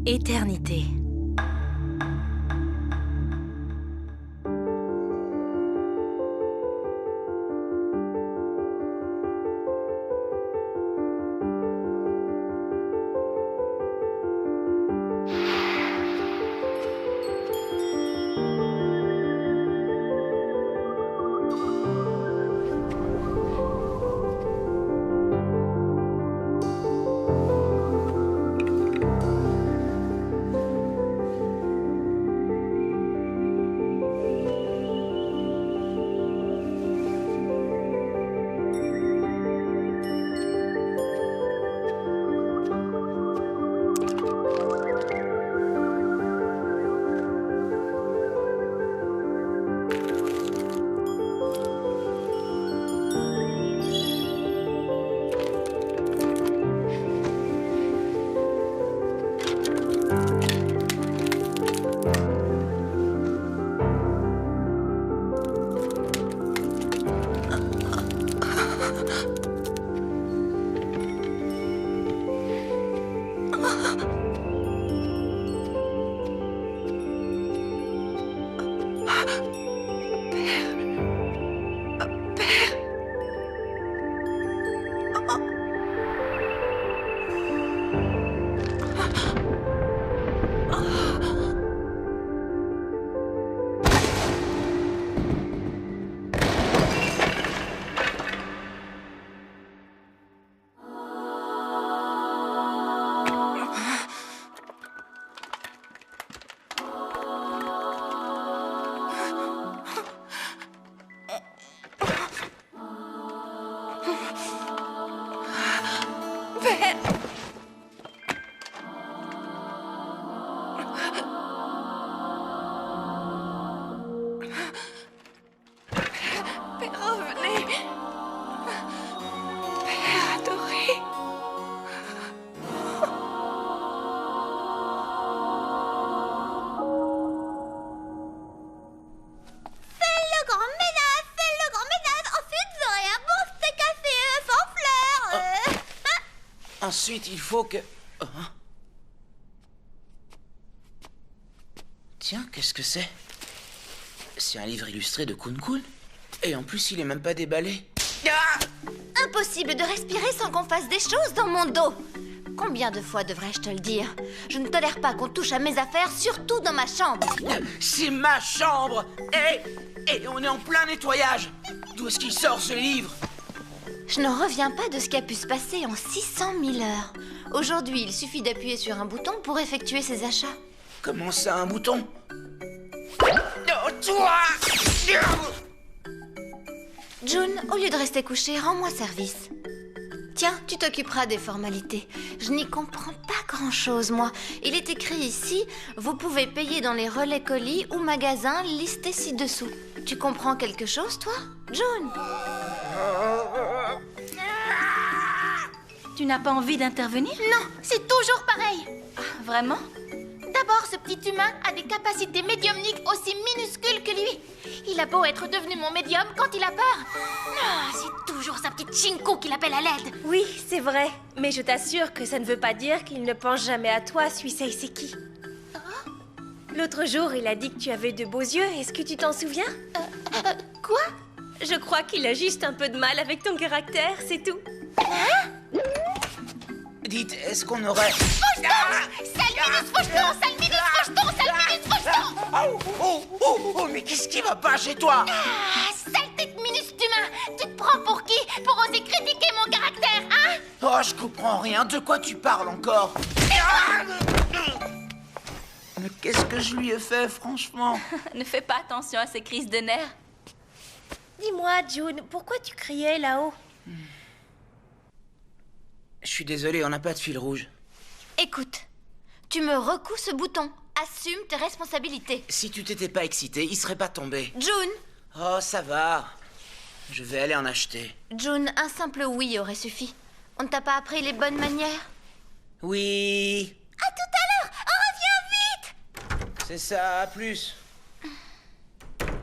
Éternité. Ensuite, il faut que... Tiens, qu'est-ce que c'est? C'est un livre illustré de Kun-Kun. Et en plus, il est même pas déballé. Ah! Impossible de respirer sans qu'on fasse des choses dans mon dos. Combien de fois devrais-je te le dire? Je ne tolère pas qu'on touche à mes affaires, surtout dans ma chambre. C'est ma chambre! Et on est en plein nettoyage! D'où est-ce qu'il sort ce livre? Je ne reviens pas de ce qui a pu se passer en 600 000 heures. Aujourd'hui, il suffit d'appuyer sur un bouton pour effectuer ses achats. Comment ça, un bouton? Oh, toi! June, au lieu de rester couché, rends-moi service. Tiens, tu t'occuperas des formalités. Je n'y comprends pas grand-chose, moi. Il est écrit ici, vous pouvez payer dans les relais colis ou magasins listés ci-dessous. Tu comprends quelque chose, toi, June? Tu n'as pas envie d'intervenir? Non, c'est toujours pareil. Vraiment? D'abord, ce petit humain a des capacités médiumniques aussi minuscules que lui. Il a beau être devenu mon médium quand il a peur. C'est toujours sa petite Chinko qui l'appelle à l'aide. Oui, c'est vrai. Mais je t'assure que ça ne veut pas dire qu'il ne pense jamais à toi, Suisei Seki. L'autre jour, il a dit que tu avais de beaux yeux. Est-ce que tu t'en souviens? Quoi? Je crois qu'il a juste un peu de mal avec ton caractère, c'est tout. Dites, est-ce qu'on aurait... Oh, mais qu'est-ce qui va pas chez toi? Sale tête minus d'humain! Tu te prends pour qui? Pour oser critiquer mon caractère, hein? Oh, je comprends rien. De quoi tu parles encore? Mais qu'est-ce que je lui ai fait, franchement? Ne fais pas attention à ces crises de nerfs. Dis-moi, June, pourquoi tu criais là-haut? Je suis désolé, on n'a pas de fil rouge. Écoute, tu me recoues ce bouton. Assume tes responsabilités. Si tu t'étais pas excité, il serait pas tombé. June! Oh, ça va. Je vais aller en acheter. June, un simple oui aurait suffi. On ne t'a pas appris les bonnes manières? Oui. À tout à l'heure! Reviens vite! C'est ça, à plus.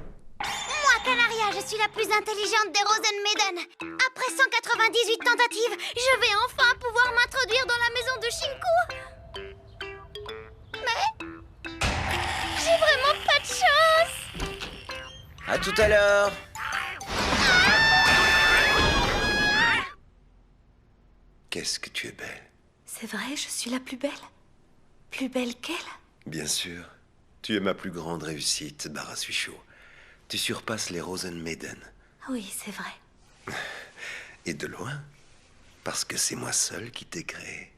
Moi, Canaria, je suis la plus intelligente des Rosenmaiden. Après 198 tentatives, je vais enfin pouvoir m'introduire dans la maison de Shinku. tout à l'heure. Qu'est-ce que tu es belle. C'est vrai, je suis la plus belle. Plus belle qu'elle? Bien sûr. Tu es ma plus grande réussite, Bara Suisho. Tu surpasses les Rosenmaiden. Oui, c'est vrai. Et de loin. Parce que c'est moi seul qui t'ai créé.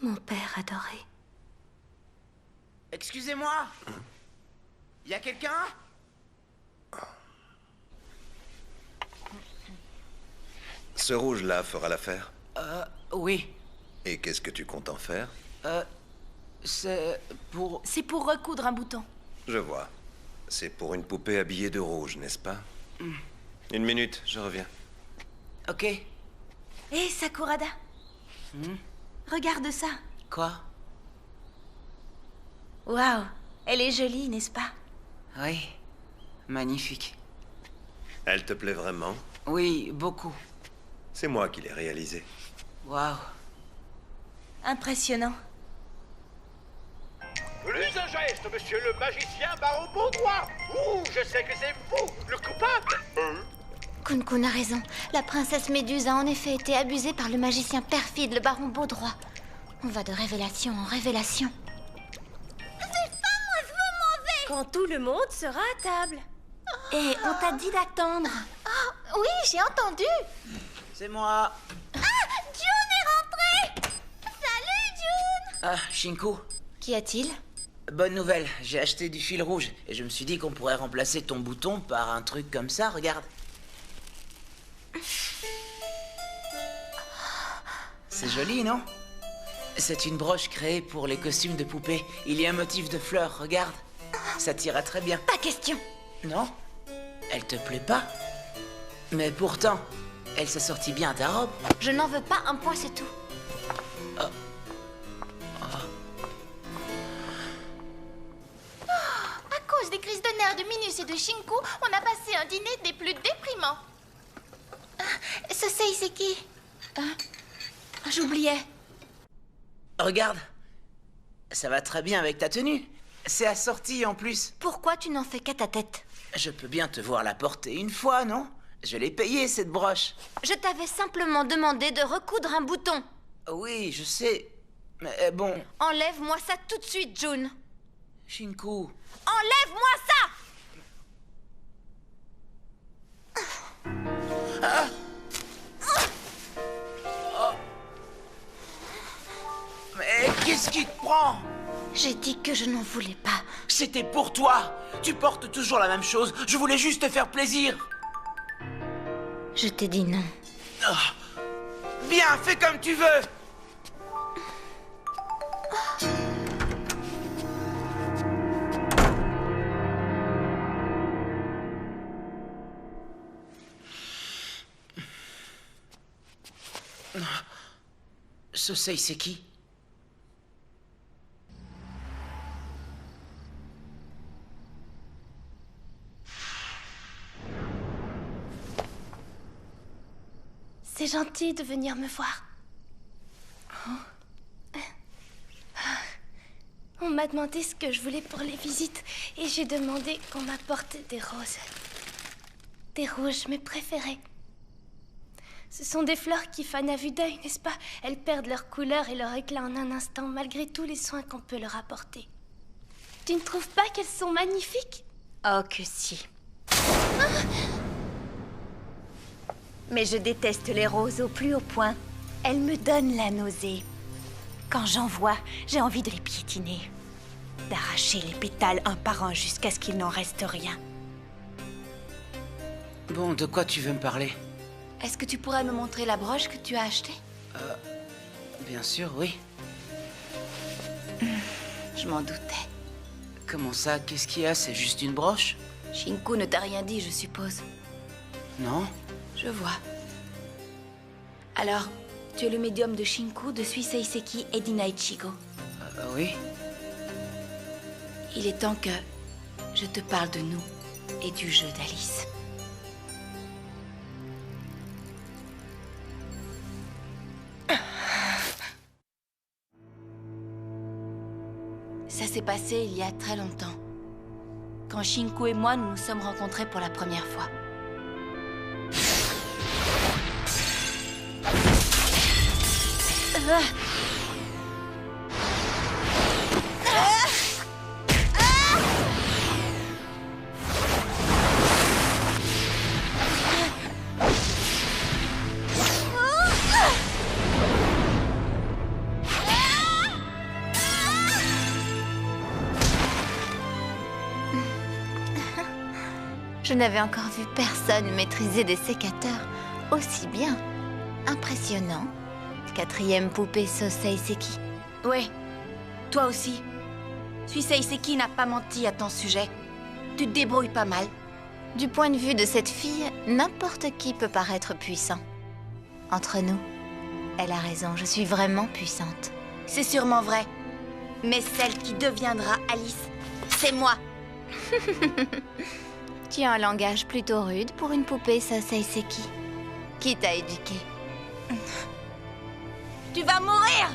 Mon père adoré. Excusez-moi. Y a quelqu'un? Ce rouge-là fera l'affaire. Oui. Et qu'est-ce que tu comptes en faire? C'est pour... C'est pour recoudre un bouton. Je vois. C'est pour une poupée habillée de rouge, n'est-ce pas? Une minute, je reviens. Ok. Hé, Sakurada. Regarde ça. Quoi? Waouh, elle est jolie, n'est-ce pas? Oui. Magnifique. Elle te plaît vraiment? Oui, beaucoup. C'est moi qui l'ai réalisée. Waouh. Impressionnant. Plus un geste, monsieur le magicien Baron Baudroy. Ouh, je sais que c'est vous, le coupable. Kun-Kun a raison. La princesse Méduse a en effet été abusée par le magicien perfide, le baron Baudroy. On va de révélation en révélation. Quand tout le monde sera à table. Et on t'a dit d'attendre. Oui, j'ai entendu. C'est moi. June est rentré. Salut, June. Ah, Shinku. Qu'y a-t-il? Bonne nouvelle, j'ai acheté du fil rouge et je me suis dit qu'on pourrait remplacer ton bouton par un truc comme ça, regarde. C'est joli, non? C'est une broche créée pour les costumes de poupées. Il y a un motif de fleurs, regarde. Ça t'ira très bien. Pas question. Non? Elle te plaît pas? Mais pourtant, elle s'assortit bien à ta robe. Je n'en veux pas un point, c'est tout. À cause des crises de nerfs de Minus et de Shinku, on a passé un dîner des plus déprimants. Ce Seiseki. J'oubliais. Regarde. Ça va très bien avec ta tenue. C'est assorti en plus. Pourquoi tu n'en fais qu'à ta tête? Je peux bien te voir la porter une fois, non? Je l'ai payée, cette broche. Je t'avais simplement demandé de recoudre un bouton. Oui, je sais. Mais bon, Enlève-moi ça tout de suite, June. Shinku. Enlève-moi ça! Mais qu'est-ce qui te prend? J'ai dit que je n'en voulais pas. C'était pour toi. Tu portes toujours la même chose. Je voulais juste te faire plaisir. Je t'ai dit non. Bien, fais comme tu veux. Ce Seiseki. C'est gentil de venir me voir. On m'a demandé ce que je voulais pour les visites et j'ai demandé qu'on m'apporte des roses. Des rouges, mes préférées. Ce sont des fleurs qui fanent à vue d'œil, n'est-ce pas? Elles perdent leur couleur et leur éclat en un instant, malgré tous les soins qu'on peut leur apporter. Tu ne trouves pas qu'elles sont magnifiques? Oh que si. Mais je déteste les roses au plus haut point. Elles me donnent la nausée. Quand j'en vois, j'ai envie de les piétiner. D'arracher les pétales un par un jusqu'à ce qu'il n'en reste rien. Bon, de quoi tu veux me parler? Est-ce que tu pourrais me montrer la broche que tu as achetée? Bien sûr, oui. Je m'en doutais. Comment ça? Qu'est-ce qu'il y a? C'est juste une broche? Shinku ne t'a rien dit, je suppose. Non? Je vois. Alors, tu es le médium de Shinku, de Suiseiseki et d'Inaichigo. Oui. Il est temps que je te parle de nous et du jeu d'Alice. Ça s'est passé il y a très longtemps. quand Shinku et moi nous nous sommes rencontrés pour la première fois. Je n'avais encore vu personne maîtriser des sécateurs aussi bien. Impressionnant. Quatrième poupée Sosei Seki. Ouais, toi aussi. Suisei Seki n'a pas menti à ton sujet. Tu te débrouilles pas mal. Du point de vue de cette fille, n'importe qui peut paraître puissant. Entre nous, elle a raison, je suis vraiment puissante. C'est sûrement vrai. Mais celle qui deviendra Alice, c'est moi. Tu as un langage plutôt rude pour une poupée Sosei Seki. Qui t'a éduquée? Tu vas mourir!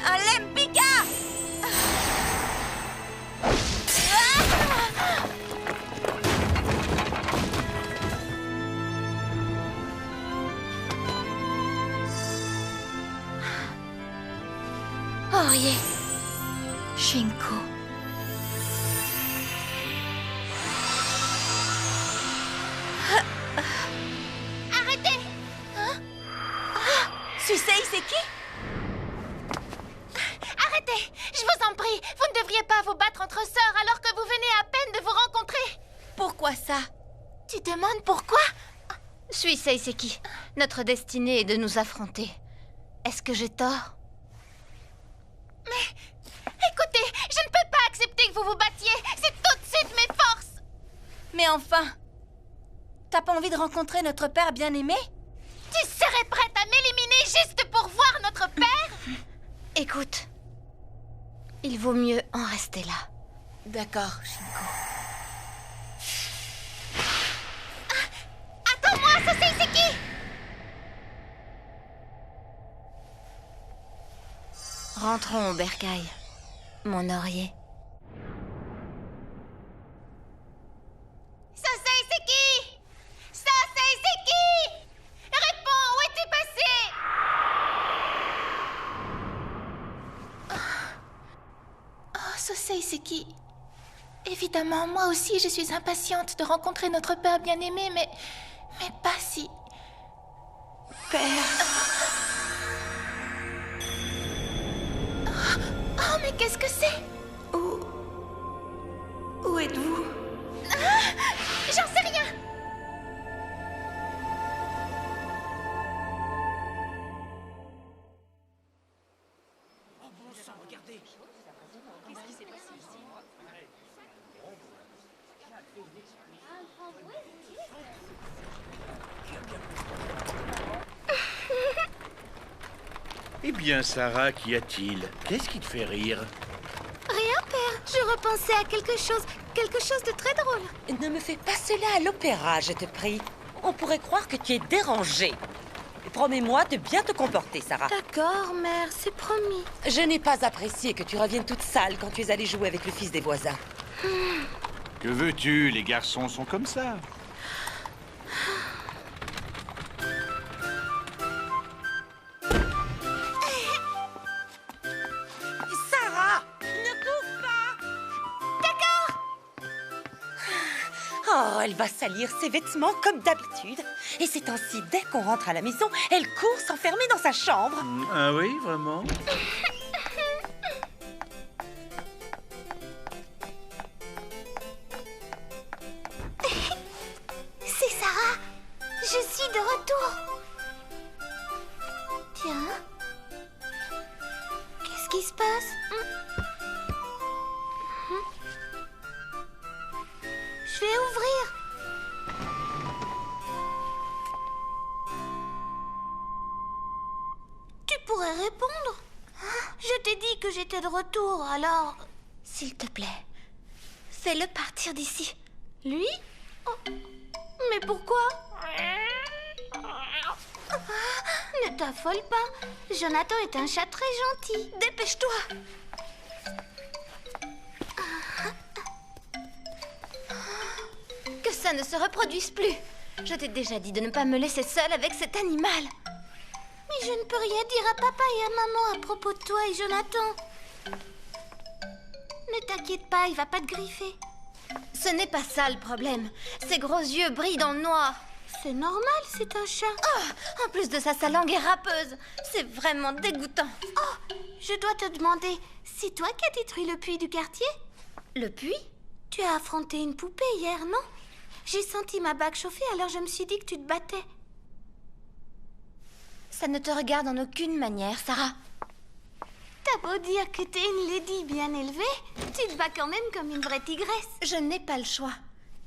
Un Lempika! Orie. Shinku. Arrêtez! Suisei Seki? Arrêtez! Je vous en prie, vous ne devriez pas vous battre entre sœurs alors que vous venez à peine de vous rencontrer. Pourquoi ça? Tu demandes pourquoi? Suisei Seki, notre destinée est de nous affronter. Est-ce que j'ai tort? Écoutez, je ne peux pas accepter que vous vous battiez. C'est tout de suite mes forces. Mais enfin, t'as pas envie de rencontrer notre père bien-aimé? Tu serais prête à m'éliminer juste pour voir notre père? Écoute, il vaut mieux en rester là. D'accord, Shinku. Attends-moi, Sosei Seki! Rentrons au bercail, mon Orie. Sosei Seki! Sosei Seki! Réponds, où es-tu passé? Oh, Sosei Seki. Évidemment, moi aussi je suis impatiente de rencontrer notre père bien-aimé, mais pas si... Oh, mais qu'est-ce que c'est? Où êtes-vous? J'en sais rien! Eh bien, Sarah, qu'y a-t-il? Qu'est-ce qui te fait rire? Rien, père. Je repensais à quelque chose de très drôle. Ne me fais pas cela à l'opéra, je te prie. On pourrait croire que tu es dérangée. Promets-moi de bien te comporter, Sarah. D'accord, mère, c'est promis. Je n'ai pas apprécié que tu reviennes toute sale quand tu es allée jouer avec le fils des voisins. Que veux-tu? Les garçons sont comme ça. Sarah! Ne cours pas! D'accord! Oh, elle va salir ses vêtements comme d'habitude. Et c'est ainsi, dès qu'on rentre à la maison, elle court s'enfermer dans sa chambre. Ah oui, vraiment? C'est Sarah. Je suis de retour. Tiens. Qu'est-ce qui se passe? Je vais ouvrir. Tu pourrais répondre. Je t'ai dit que j'étais de retour, alors... S'il te plaît, fais-le partir d'ici. Lui? Oh. Mais pourquoi? Ne t'affole pas. Jonathan est un chat très gentil. Dépêche-toi. ça ne se reproduise plus. Je t'ai déjà dit de ne pas me laisser seule avec cet animal. Mais je ne peux rien dire à papa et à maman à propos de toi et Jonathan. Ne t'inquiète pas, il va pas te griffer. Ce n'est pas ça le problème. Ses gros yeux brillent dans le noir. C'est normal, c'est un chat. Oh, en plus de ça, sa langue est râpeuse. C'est vraiment dégoûtant. Oh, je dois te demander, c'est toi qui as détruit le puits du quartier? Le puits? Tu as affronté une poupée hier, non? J'ai senti ma bague chauffer, alors je me suis dit que tu te battais. Ça ne te regarde en aucune manière, Sarah. T'as beau dire que t'es une lady bien élevée, tu te bats quand même comme une vraie tigresse. Je n'ai pas le choix,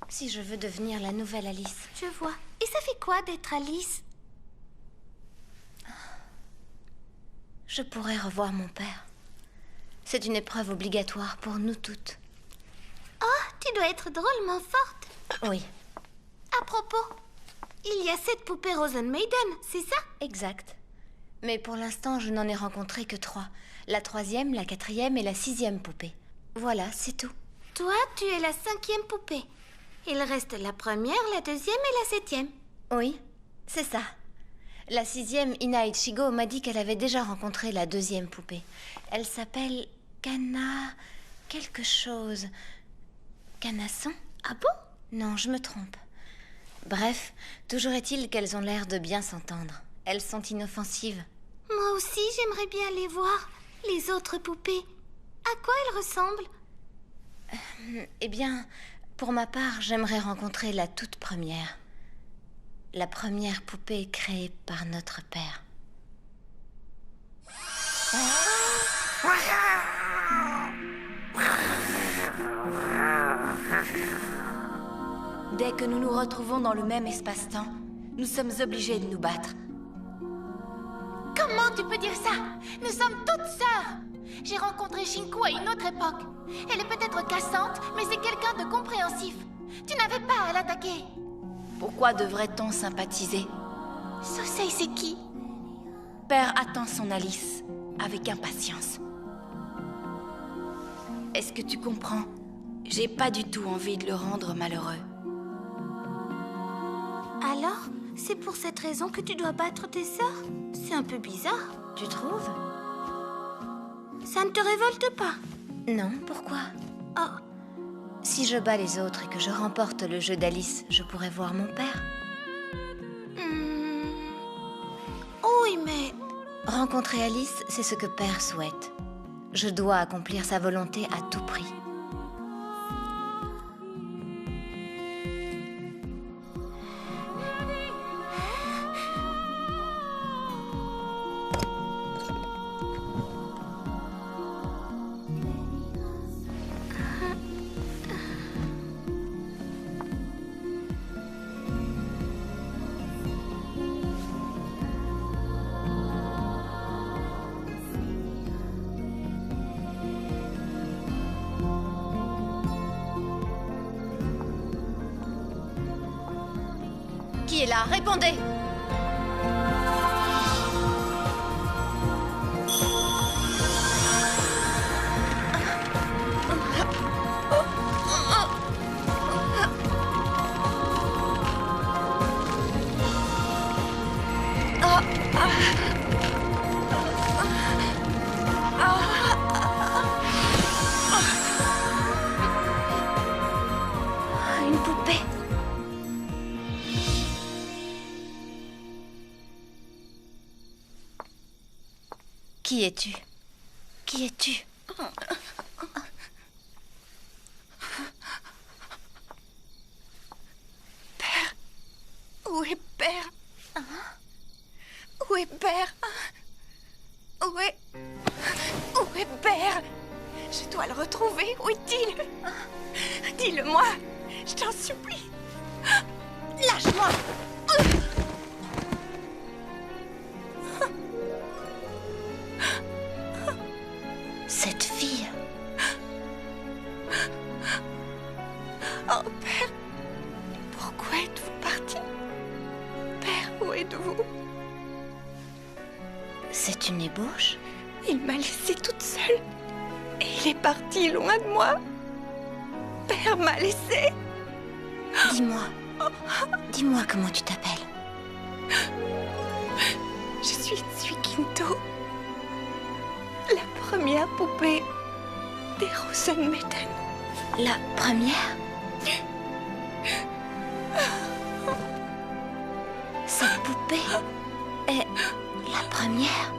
si je veux devenir la nouvelle Alice. Je vois. Et ça fait quoi d'être Alice? Je pourrais revoir mon père. C'est une épreuve obligatoire pour nous toutes. Oh, tu dois être drôlement forte. Oui. À propos, il y a 7 poupées Rosen Maiden, c'est ça? Exact. Mais pour l'instant, je n'en ai rencontré que 3. La 3e, la 4e et la 6e poupée. Voilà, c'est tout. Toi, tu es la 5e poupée. Il reste la 1re, la 2e et la 7e. Oui, c'est ça. La 6e, Ina Ichigo, m'a dit qu'elle avait déjà rencontré la 2e poupée. Elle s'appelle Kana... quelque chose. Canasson? Ah bon? Non, je me trompe. Bref, toujours est-il qu'elles ont l'air de bien s'entendre. Elles sont inoffensives. Moi aussi, j'aimerais bien les voir, les autres poupées. À quoi elles ressemblent? Eh bien, pour ma part, j'aimerais rencontrer la toute première. La première poupée créée par notre père. Dès que nous nous retrouvons dans le même espace-temps, nous sommes obligés de nous battre. Comment tu peux dire ça? Nous sommes toutes sœurs. J'ai rencontré Shinku à une autre époque. Elle est peut-être cassante, mais c'est quelqu'un de compréhensif. Tu n'avais pas à l'attaquer. Pourquoi devrait-on sympathiser? Sosei, c'est qui? Père attend son Alice avec impatience. Est-ce que tu comprends? J'ai pas du tout envie de le rendre malheureux. Alors, c'est pour cette raison que tu dois battre tes sœurs? C'est un peu bizarre. Tu trouves? Ça ne te révolte pas? Non, pourquoi? Oh. Si je bats les autres et que je remporte le jeu d'Alice, je pourrais voir mon père. Oui, mais... Rencontrer Alice, c'est ce que père souhaite. Je dois accomplir sa volonté à tout prix. Qui est là? Répondez! Une poupée. Qui es-tu? Qui es-tu? Père? Où est Père? Où est Père? Où est Père? Je dois le retrouver. Où est-il? Dis-le-moi. Je t'en supplie. Lâche-moi. Cette fille. Oh, Père. Pourquoi êtes-vous parti? Père, où êtes-vous? C'est une ébauche? Il m'a laissée toute seule. Et il est parti loin de moi. Père m'a laissée. Dis-moi, Dis-moi comment tu t'appelles. Je suis Suikinto, la première poupée des Rosenmaiden. La première? Cette poupée est la première?